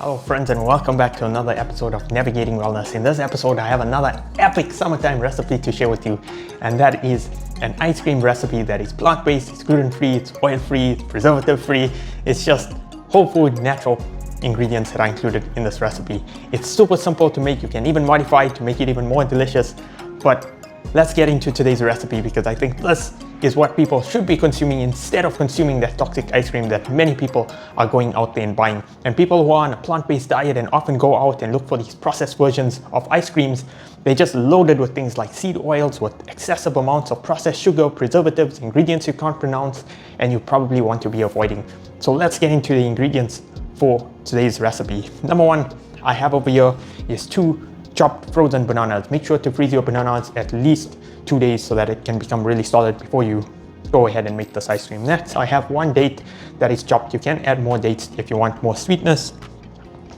Hello friends, and welcome back to another episode of Navigating Wellness. In this episode I have another epic summertime recipe to share with you, and that is an ice cream recipe that is plant-based, it's gluten-free, it's oil-free, it's preservative-free. It's just whole food, natural ingredients that are included in this recipe. It's super simple to make. You can even modify it to make it even more delicious. But let's get into today's recipe, because I think this is what people should be consuming instead of consuming that toxic ice cream that many people are going out there and buying. And people who are on a plant-based diet and often go out and look for these processed versions of ice creams, they're just loaded with things like seed oils, with excessive amounts of processed sugar, preservatives, ingredients you can't pronounce, and you probably want to be avoiding. So let's get into the ingredients for today's recipe. Number one I have over here is 2 chopped frozen bananas. Make sure to freeze your bananas at least 2 days so that it can become really solid before you go ahead and make this ice cream. Next, I have 1 date that is chopped. You can add more dates if you want more sweetness.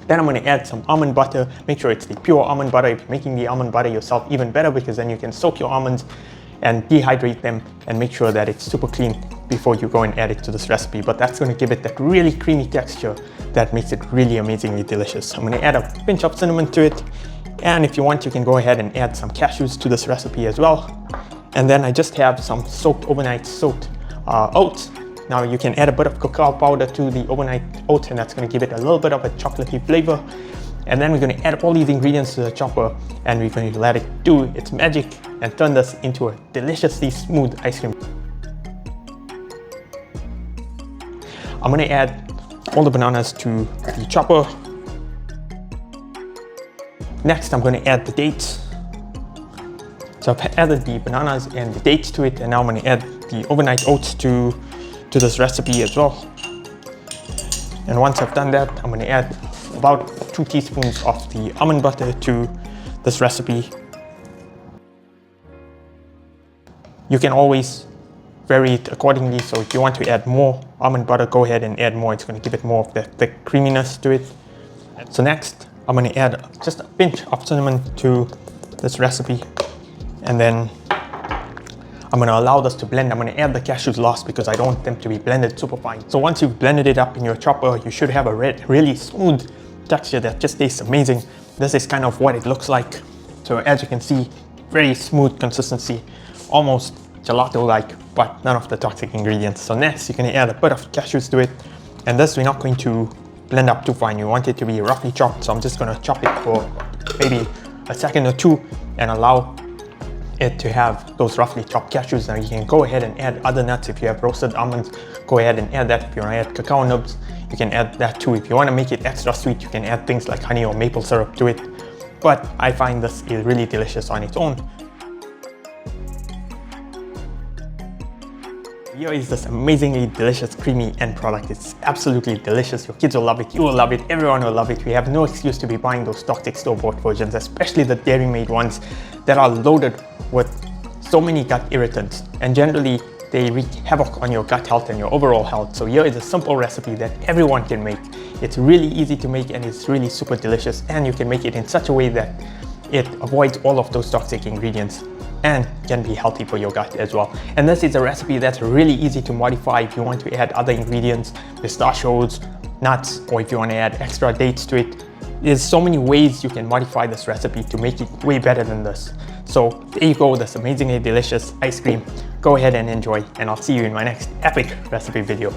Then I'm going to add some almond butter. Make sure it's the pure almond butter. If you're making the almond butter yourself, even better, because then you can soak your almonds and dehydrate them and make sure that it's super clean before you go and add it to this recipe. But that's going to give it that really creamy texture that makes it really amazingly delicious. I'm going to add a pinch of cinnamon to it. And if you want, you can go ahead and add some cashews to this recipe as well. And then I just have some overnight soaked oats. Now you can add a bit of cacao powder to the overnight oats, and that's going to give it a little bit of a chocolatey flavor. And then we're going to add all these ingredients to the chopper, and we're going to let it do its magic and turn this into a deliciously smooth ice cream. I'm going to add all the bananas to the chopper. Next, I'm going to add the dates. So I've added the bananas and the dates to it, and now I'm going to add the overnight oats to this recipe as well. And once I've done that, I'm going to add about 2 teaspoons of the almond butter to this recipe. You can always vary it accordingly, so if you want to add more almond butter, go ahead and add more. It's going to give it more of the thick creaminess to it. So next, I'm going to add just a pinch of cinnamon to this recipe, and then I'm going to allow this to blend. I'm going to add the cashews last because I don't want them to be blended super fine. So once you've blended it up in your chopper, you should have a really smooth texture that just tastes amazing. This is kind of what it looks like. So as you can see, very smooth consistency, almost gelato-like, but none of the toxic ingredients. So next, you're going to add a bit of cashews to it, and this we're not going to blend up too fine. You want it to be roughly chopped, so I'm just going to chop it for maybe a second or two and allow it to have those roughly chopped cashews. Now you can go ahead and add other nuts. If you have roasted almonds, go ahead and add that. If you want to add cacao nibs, you can add that too. If you want to make it extra sweet, you can add things like honey or maple syrup to it. But I find this is really delicious on its own. Here is this amazingly delicious, creamy end product. It's absolutely delicious. Your kids will love it, you will love it, everyone will love it. We have no excuse to be buying those toxic store-bought versions, especially the dairy-made ones that are loaded with so many gut irritants, and generally they wreak havoc on your gut health and your overall health. So here is a simple recipe that everyone can make. It's really easy to make, and it's really super delicious, and you can make it in such a way that it avoids all of those toxic ingredients and can be healthy for your gut as well. And this is a recipe that's really easy to modify if you want to add other ingredients, pistachios, nuts, or if you want to add extra dates to it. There's so many ways you can modify this recipe to make it way better than this. So there you go, this amazingly delicious ice cream. Go ahead and enjoy, and I'll see you in my next epic recipe video.